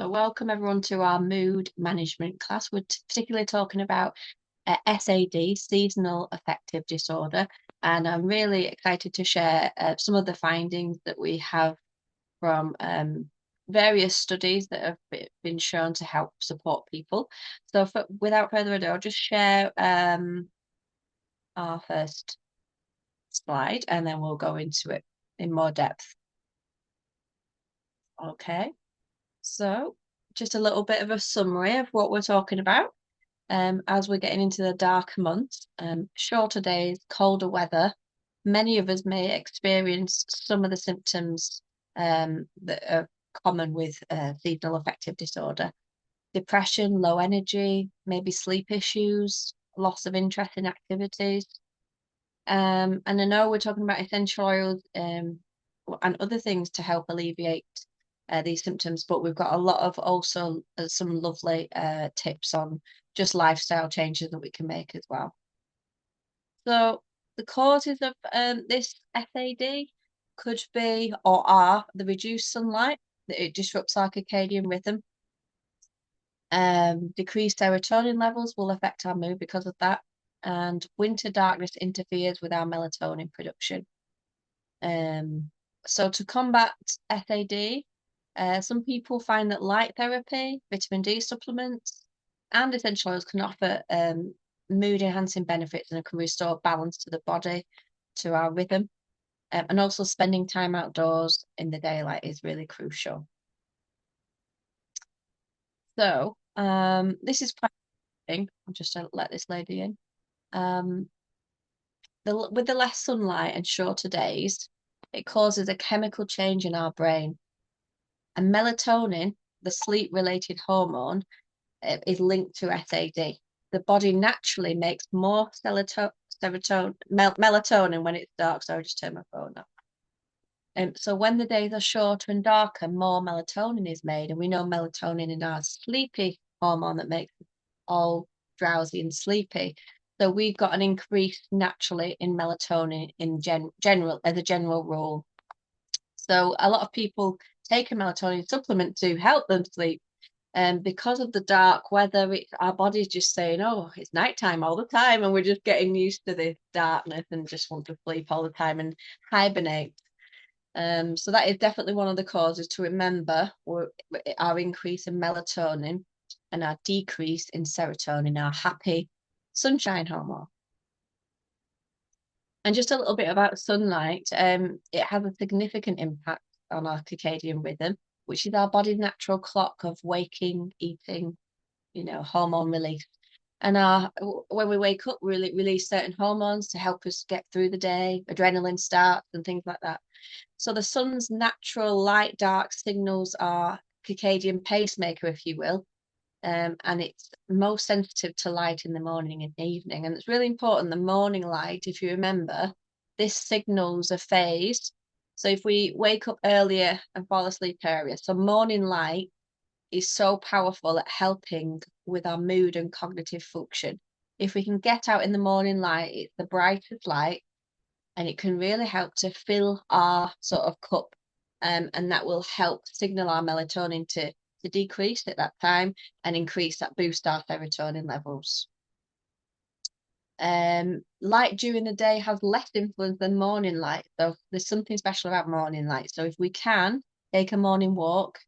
So welcome everyone to our mood management class. We're particularly talking about SAD, seasonal affective disorder, and I'm really excited to share some of the findings that we have from various studies that have been shown to help support people. So without further ado, I'll just share our first slide and then we'll go into it in more depth. Okay, so just a little bit of a summary of what we're talking about. As we're getting into the darker months, shorter days, colder weather, many of us may experience some of the symptoms that are common with seasonal affective disorder. Depression, low energy, maybe sleep issues, loss of interest in activities. And I know we're talking about essential oils and other things to help alleviate these symptoms, but we've got a lot of also some lovely tips on just lifestyle changes that we can make as well. So the causes of this SAD could be or are the reduced sunlight, that it disrupts our circadian rhythm. Decreased serotonin levels will affect our mood because of that. And winter darkness interferes with our melatonin production. So to combat SAD, some people find that light therapy, vitamin D supplements, and essential oils can offer mood-enhancing benefits and can restore balance to the body, to our rhythm. And also spending time outdoors in the daylight is really crucial. So this is quite interesting. I'll just let this lady in. With the less sunlight and shorter days, it causes a chemical change in our brain. And melatonin, the sleep-related hormone, is linked to SAD. The body naturally makes more melatonin when it's dark. So I just turn my phone off. So when the days are shorter and darker, more melatonin is made. And we know melatonin is our sleepy hormone that makes us all drowsy and sleepy. So we've got an increase naturally in melatonin in general, as a general rule. So a lot of people take a melatonin supplement to help them sleep. And because of the dark weather, our body's just saying, oh, it's nighttime all the time. And we're just getting used to this darkness and just want to sleep all the time and hibernate. So that is definitely one of the causes to remember, our increase in melatonin and our decrease in serotonin, our happy sunshine hormone. And just a little bit about sunlight, it has a significant impact on our circadian rhythm, which is our body's natural clock of waking, eating, hormone release. And when we wake up, we release certain hormones to help us get through the day, adrenaline starts and things like that. So the sun's natural light dark signals are circadian pacemaker, if you will. And it's most sensitive to light in the morning and evening. And it's really important, the morning light, if you remember, this signals a phase. So if we wake up earlier and fall asleep earlier, so morning light is so powerful at helping with our mood and cognitive function. If we can get out in the morning light, it's the brightest light, and it can really help to fill our sort of cup, and that will help signal our melatonin to decrease at that time and increase that, boost our serotonin levels. Light during the day has less influence than morning light, so there's something special about morning light. So if we can take a morning walk,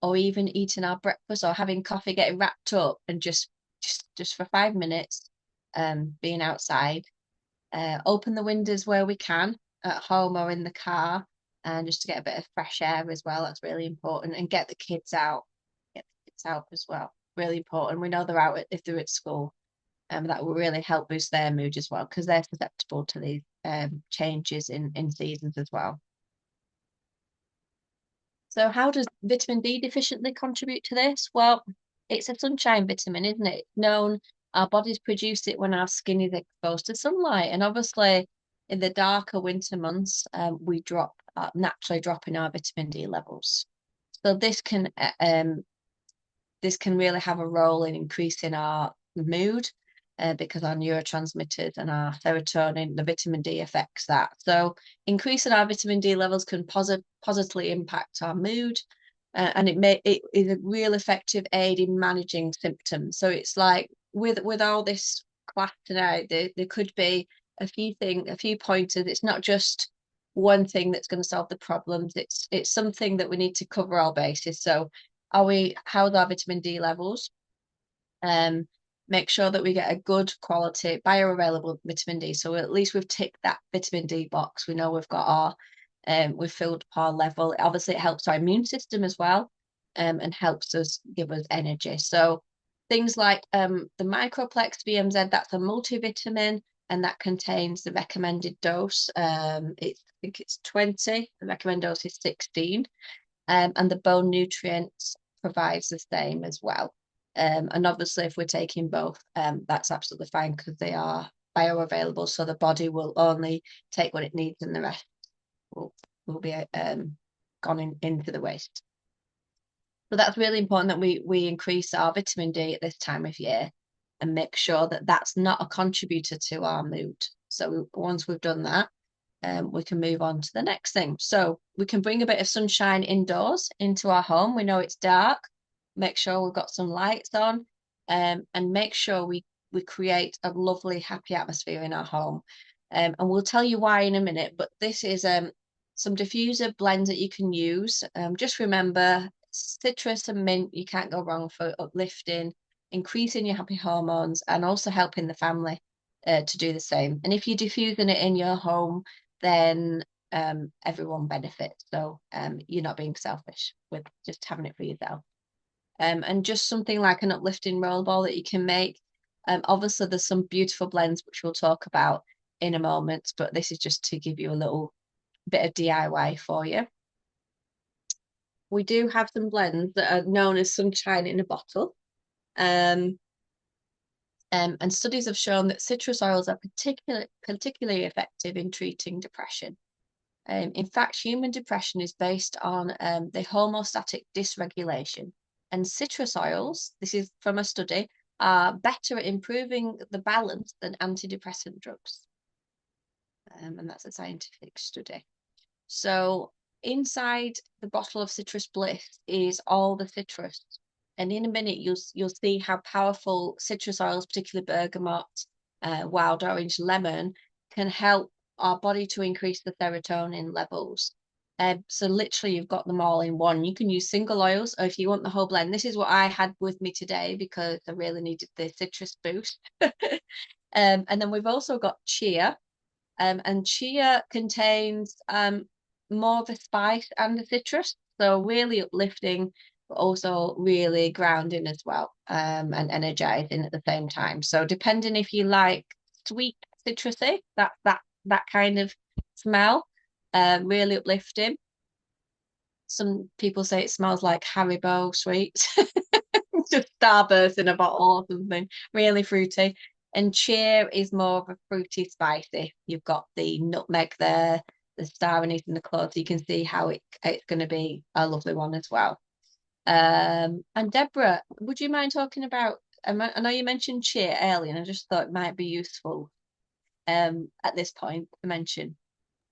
or even eating our breakfast or having coffee, getting wrapped up and just for 5 minutes, being outside, open the windows where we can at home or in the car, and just to get a bit of fresh air as well. That's really important. And get the kids out as well, really important. We know they're out if they're at school, and that will really help boost their mood as well, because they're susceptible to these changes in seasons as well. So how does vitamin D deficiently contribute to this? Well, it's a sunshine vitamin, isn't it? It's known our bodies produce it when our skin is exposed to sunlight. And obviously in the darker winter months, we naturally drop in our vitamin D levels. So this can really have a role in increasing our mood, because our neurotransmitters and our serotonin, the vitamin D affects that. So increasing our vitamin D levels can positively impact our mood, and it is a real effective aid in managing symptoms. So it's like with all this class tonight, there could be a few pointers. It's not just one thing that's going to solve the problems. It's something that we need to cover all bases. So how's our vitamin D levels? um, make sure that we get a good quality bioavailable vitamin D. So at least we've ticked that vitamin D box. We know we've got we've filled our level. Obviously, it helps our immune system as well, and helps us give us energy. So things like the Microplex VMZ, that's a multivitamin, and that contains the recommended dose. I think it's 20. The recommended dose is 16. And the bone nutrients provides the same as well. And obviously, if we're taking both, that's absolutely fine because they are bioavailable. So the body will only take what it needs, and the rest will be gone into the waste. So that's really important that we increase our vitamin D at this time of year and make sure that that's not a contributor to our mood. So once we've done that, we can move on to the next thing. So we can bring a bit of sunshine indoors into our home. We know it's dark. Make sure we've got some lights on, and make sure we create a lovely, happy atmosphere in our home. And we'll tell you why in a minute. But this is some diffuser blends that you can use. Just remember, citrus and mint. You can't go wrong for uplifting, increasing your happy hormones, and also helping the family to do the same. And if you're diffusing it in your home, then everyone benefits. So you're not being selfish with just having it for yourself. And just something like an uplifting roll ball that you can make. Obviously, there's some beautiful blends which we'll talk about in a moment, but this is just to give you a little bit of DIY for you. We do have some blends that are known as sunshine in a bottle. And studies have shown that citrus oils are particularly effective in treating depression. In fact, human depression is based on the homeostatic dysregulation. And citrus oils, this is from a study, are better at improving the balance than antidepressant drugs. And that's a scientific study. So inside the bottle of Citrus Bliss is all the citrus. And in a minute, you'll see how powerful citrus oils, particularly bergamot, wild orange, lemon, can help our body to increase the serotonin levels. So literally, you've got them all in one. You can use single oils, or if you want the whole blend. This is what I had with me today because I really needed the citrus boost. And then we've also got chia, and chia contains more of a spice and a citrus, so really uplifting, but also really grounding as well, and energizing at the same time. So depending if you like sweet citrusy, that kind of smell, really uplifting. Some people say it smells like Haribo sweets, just Starburst in a bottle or something, really fruity. And cheer is more of a fruity spicy. You've got the nutmeg there, the star anise and the cloves. So you can see how it's going to be a lovely one as well. And Deborah, would you mind talking about? I know you mentioned cheer earlier, and I just thought it might be useful at this point to mention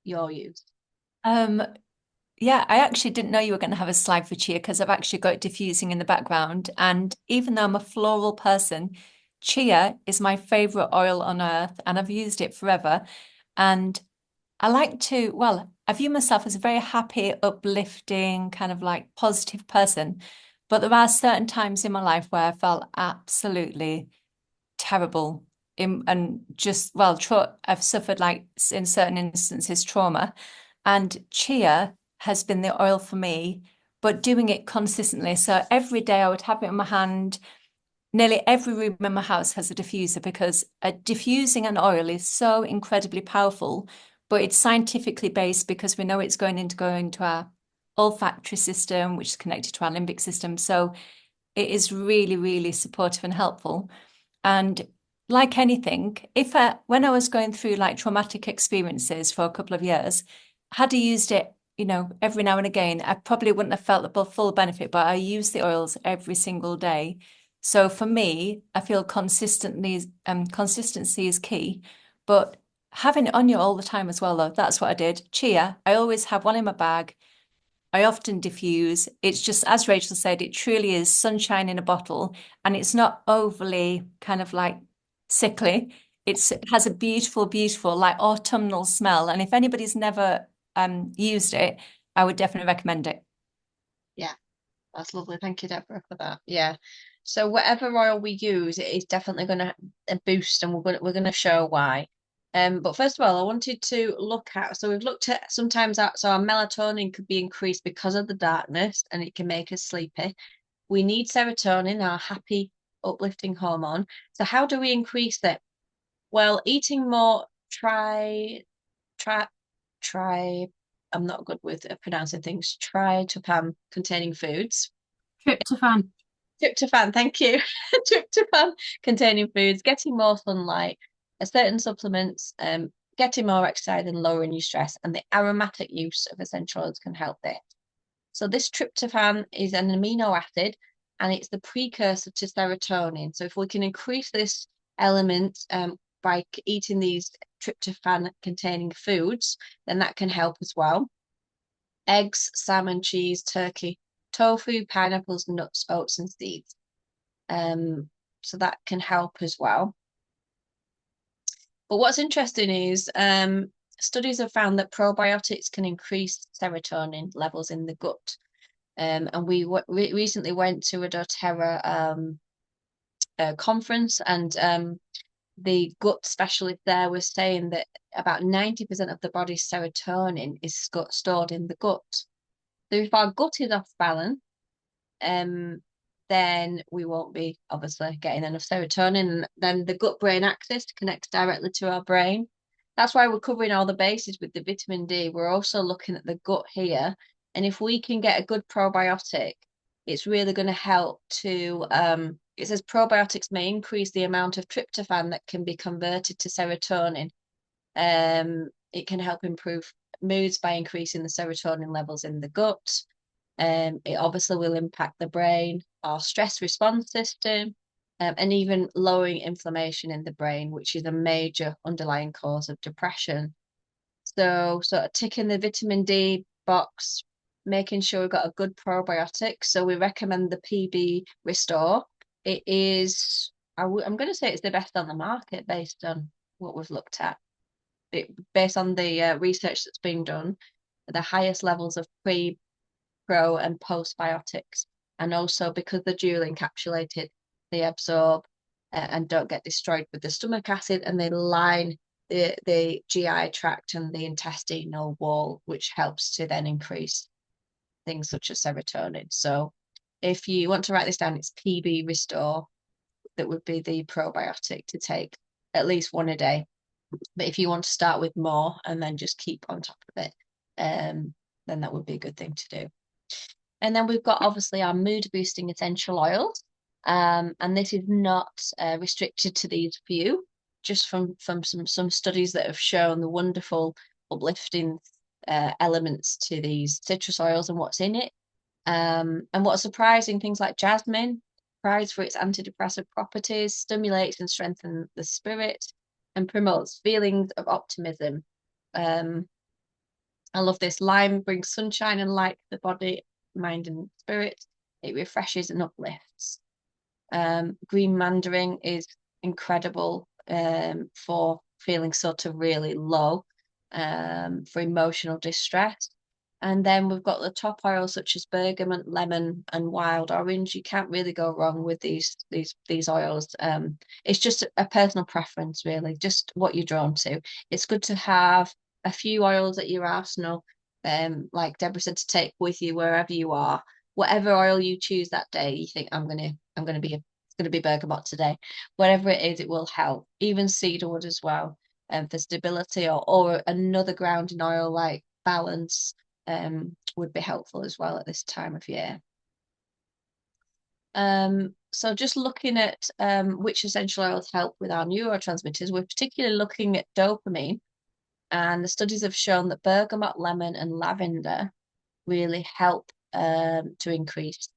your use. Um, yeah, I actually didn't know you were going to have a slide for chia because I've actually got it diffusing in the background. And even though I'm a floral person, chia is my favorite oil on earth and I've used it forever. And I like to, well, I view myself as a very happy, uplifting, kind of like positive person. But there are certain times in my life where I felt absolutely terrible and just, well, I've suffered like in certain instances trauma. And chia has been the oil for me, but doing it consistently. So every day I would have it in my hand. Nearly every room in my house has a diffuser because diffusing an oil is so incredibly powerful, but it's scientifically based because we know it's going to our olfactory system, which is connected to our limbic system. So it is really, really supportive and helpful. And like anything, when I was going through like traumatic experiences for a couple of years, had I used it, every now and again, I probably wouldn't have felt the full benefit, but I use the oils every single day. So for me, I feel consistency is key, but having it on you all the time as well, though, that's what I did. Chia, I always have one in my bag. I often diffuse. It's just, as Rachel said, it truly is sunshine in a bottle, and it's not overly kind of like sickly. It has a beautiful, beautiful, like autumnal smell. And if anybody's never used it, I would definitely recommend it. Yeah, that's lovely. Thank you, Deborah, for that. Yeah. So whatever oil we use, it is definitely going to boost, and we're going to show why. But first of all, I wanted to look at. So we've looked at sometimes so our melatonin could be increased because of the darkness, and it can make us sleepy. We need serotonin, our happy, uplifting hormone. So how do we increase that? Well, eating more try try I'm not good with pronouncing things. Tryptophan containing foods. Tryptophan. Tryptophan, thank you. Tryptophan containing foods, getting more sunlight, certain supplements, getting more exercise and lowering your stress, and the aromatic use of essential oils can help this. So this tryptophan is an amino acid and it's the precursor to serotonin. So if we can increase this element by eating these tryptophan containing foods, then that can help as well. Eggs, salmon, cheese, turkey, tofu, pineapples, nuts, oats, and seeds. So that can help as well. But what's interesting is studies have found that probiotics can increase serotonin levels in the gut. And we recently went to a doTERRA conference, and the gut specialist there was saying that about 90% of the body's serotonin is stored in the gut. So if our gut is off balance, um, then we won't be obviously getting enough serotonin. And then the gut-brain axis connects directly to our brain. That's why we're covering all the bases with the vitamin D. We're also looking at the gut here. And if we can get a good probiotic, it's really going to help to, it says probiotics may increase the amount of tryptophan that can be converted to serotonin. It can help improve moods by increasing the serotonin levels in the gut. It obviously will impact the brain, our stress response system, and even lowering inflammation in the brain, which is a major underlying cause of depression. So, sort of ticking the vitamin D box, making sure we've got a good probiotic. So we recommend the PB Restore. It is, I'm going to say it's the best on the market based on what we've looked at. Based on the research that's been done, the highest levels of pro and postbiotics. And also because they're dually encapsulated, they absorb and don't get destroyed with the stomach acid, and they line the GI tract and the intestinal wall, which helps to then increase things such as serotonin. So if you want to write this down, it's PB Restore. That would be the probiotic to take at least one a day. But if you want to start with more and then just keep on top of it, then that would be a good thing to do. And then we've got obviously our mood boosting essential oils. And this is not restricted to these few, just from some studies that have shown the wonderful uplifting elements to these citrus oils and what's in it. And what's surprising, things like jasmine, prized for its antidepressant properties, stimulates and strengthens the spirit, and promotes feelings of optimism. I love this. Lime brings sunshine and light to the body, mind, and spirit. It refreshes and uplifts. Green mandarin is incredible for feeling sort of really low, for emotional distress. And then we've got the top oils such as bergamot, lemon, and wild orange. You can't really go wrong with these oils. It's just a personal preference, really, just what you're drawn to. It's good to have a few oils at your arsenal, like Deborah said, to take with you wherever you are. Whatever oil you choose that day, you think it's gonna be bergamot today. Whatever it is, it will help. Even cedarwood as well, for stability, or another grounding oil like balance would be helpful as well at this time of year. So just looking at which essential oils help with our neurotransmitters, we're particularly looking at dopamine, and the studies have shown that bergamot, lemon, and lavender really help to increase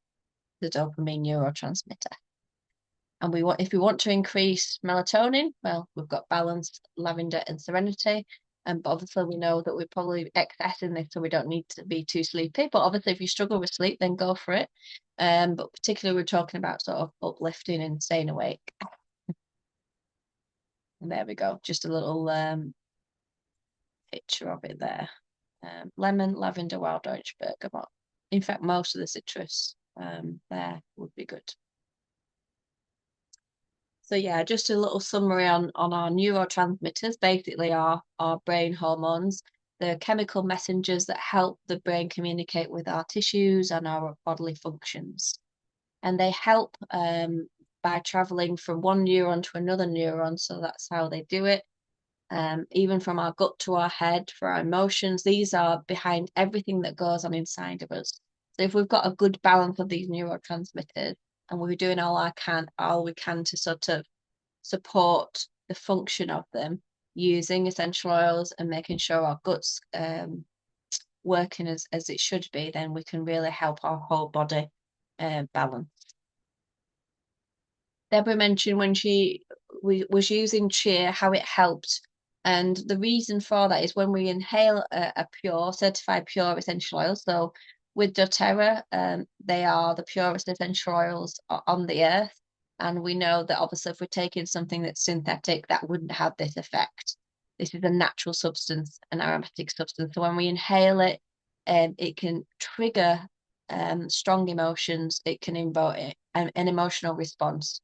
the dopamine neurotransmitter. And if we want to increase melatonin, well, we've got balance, lavender, and serenity. But obviously we know that we're probably excessing this, so we don't need to be too sleepy. But obviously if you struggle with sleep, then go for it. But particularly we're talking about sort of uplifting and staying awake. And there we go, just a little picture of it there. Lemon, lavender, wild orange, bergamot. In fact, most of the citrus there would be good. So yeah, just a little summary on our neurotransmitters, basically our brain hormones, the chemical messengers that help the brain communicate with our tissues and our bodily functions. And they help by traveling from one neuron to another neuron. So that's how they do it. Even from our gut to our head, for our emotions, these are behind everything that goes on inside of us. So if we've got a good balance of these neurotransmitters and we're doing all we can to sort of support the function of them using essential oils and making sure our guts working as it should be, then we can really help our whole body balance. Deborah mentioned when she was using chia how it helped. And the reason for that is when we inhale a pure, certified pure essential oil. So with doTERRA, they are the purest essential oils on the earth. And we know that obviously if we're taking something that's synthetic, that wouldn't have this effect. This is a natural substance, an aromatic substance. So when we inhale it, it can trigger strong emotions. It can invoke an emotional response.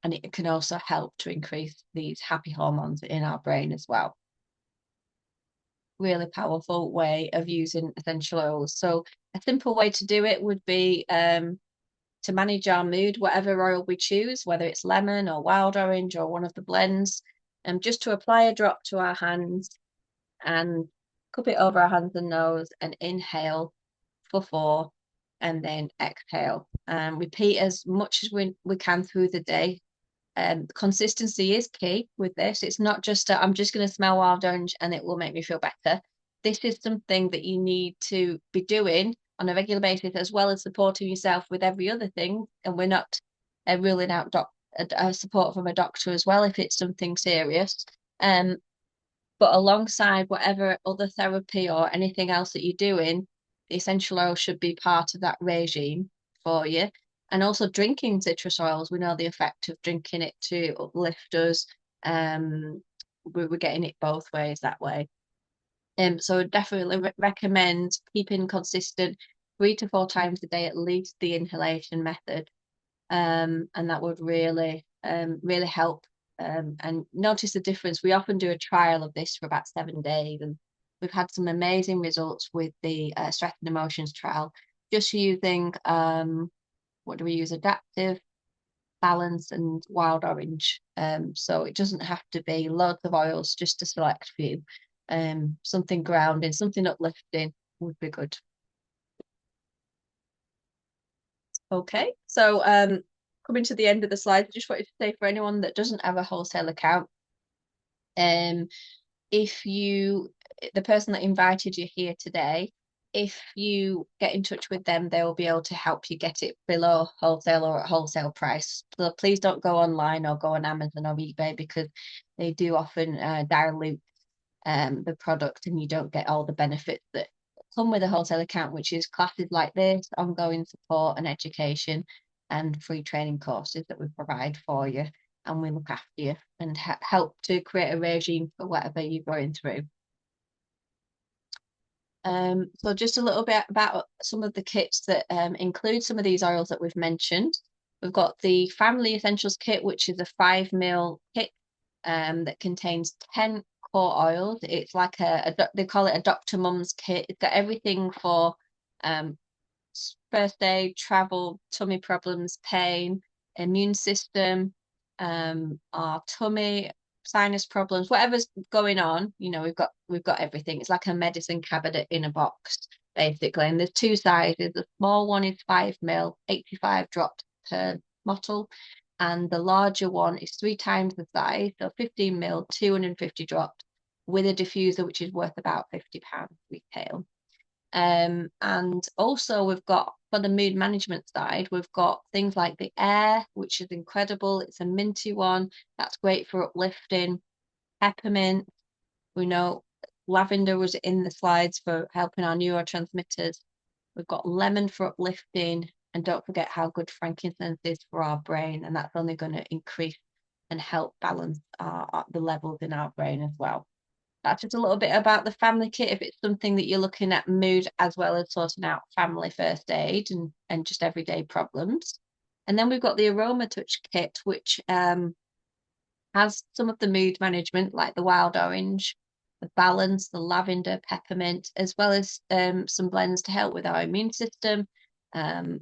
And it can also help to increase these happy hormones in our brain as well. Really powerful way of using essential oils. So a simple way to do it would be to manage our mood, whatever oil we choose, whether it's lemon or wild orange or one of the blends, just to apply a drop to our hands and cup it over our hands and nose and inhale for 4 and then exhale. Repeat as much as we can through the day. Consistency is key with this. It's not just I'm just going to smell wild orange and it will make me feel better. This is something that you need to be doing on a regular basis, as well as supporting yourself with every other thing. And we're not ruling out support from a doctor as well if it's something serious. But alongside whatever other therapy or anything else that you're doing, the essential oil should be part of that regime for you. And also drinking citrus oils, we know the effect of drinking it to uplift us. We're getting it both ways that way. So definitely recommend keeping consistent 3 to 4 times a day at least the inhalation method. And that would really help and notice the difference. We often do a trial of this for about 7 days, and we've had some amazing results with the stress and emotions trial, just using what do we use? Adaptive, balance, and wild orange. So it doesn't have to be loads of oils, just a select few. Something grounding, something uplifting would be good. Okay, so coming to the end of the slide, I just wanted to say for anyone that doesn't have a wholesale account, if the person that invited you here today, if you get in touch with them, they will be able to help you get it below wholesale or at wholesale price. So please don't go online or go on Amazon or eBay, because they do often dilute the product and you don't get all the benefits that come with a wholesale account, which is classes like this, ongoing support and education, and free training courses that we provide for you. And we look after you and help to create a regime for whatever you're going through. So just a little bit about some of the kits that include some of these oils that we've mentioned. We've got the Family Essentials kit, which is a 5 ml kit that contains 10 core oils. It's like they call it a Dr. Mum's kit. It's got everything for first aid, travel, tummy problems, pain, immune system, our tummy, sinus problems, whatever's going on, we've got everything. It's like a medicine cabinet in a box, basically. And there's 2 sizes. The small one is 5 ml, 85 drops per bottle. And the larger one is 3 times the size, so 15 ml, 250 drops, with a diffuser, which is worth about £50 retail. And also we've got, for the mood management side, we've got things like the Air, which is incredible. It's a minty one. That's great for uplifting. Peppermint, We know lavender was in the slides for helping our neurotransmitters. We've got lemon for uplifting, and don't forget how good frankincense is for our brain, and that's only going to increase and help balance the levels in our brain as well. That's just a little bit about the family kit if it's something that you're looking at mood as well as sorting out family first aid and just everyday problems. And then we've got the Aroma Touch kit, which has some of the mood management like the wild orange, the balance, the lavender, peppermint, as well as some blends to help with our immune system.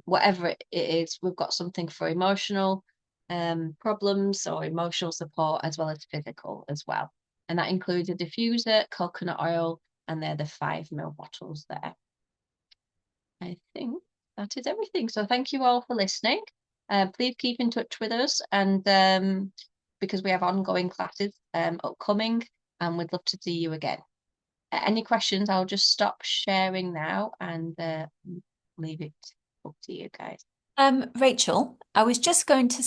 Whatever it is, we've got something for emotional problems or emotional support as well as physical as well. And that includes a diffuser, coconut oil, and they're the 5 ml bottles there. I think that is everything. So thank you all for listening. Please keep in touch with us, and because we have ongoing classes upcoming, and we'd love to see you again. Any questions, I'll just stop sharing now and leave it up to you guys. Rachel, I was just going to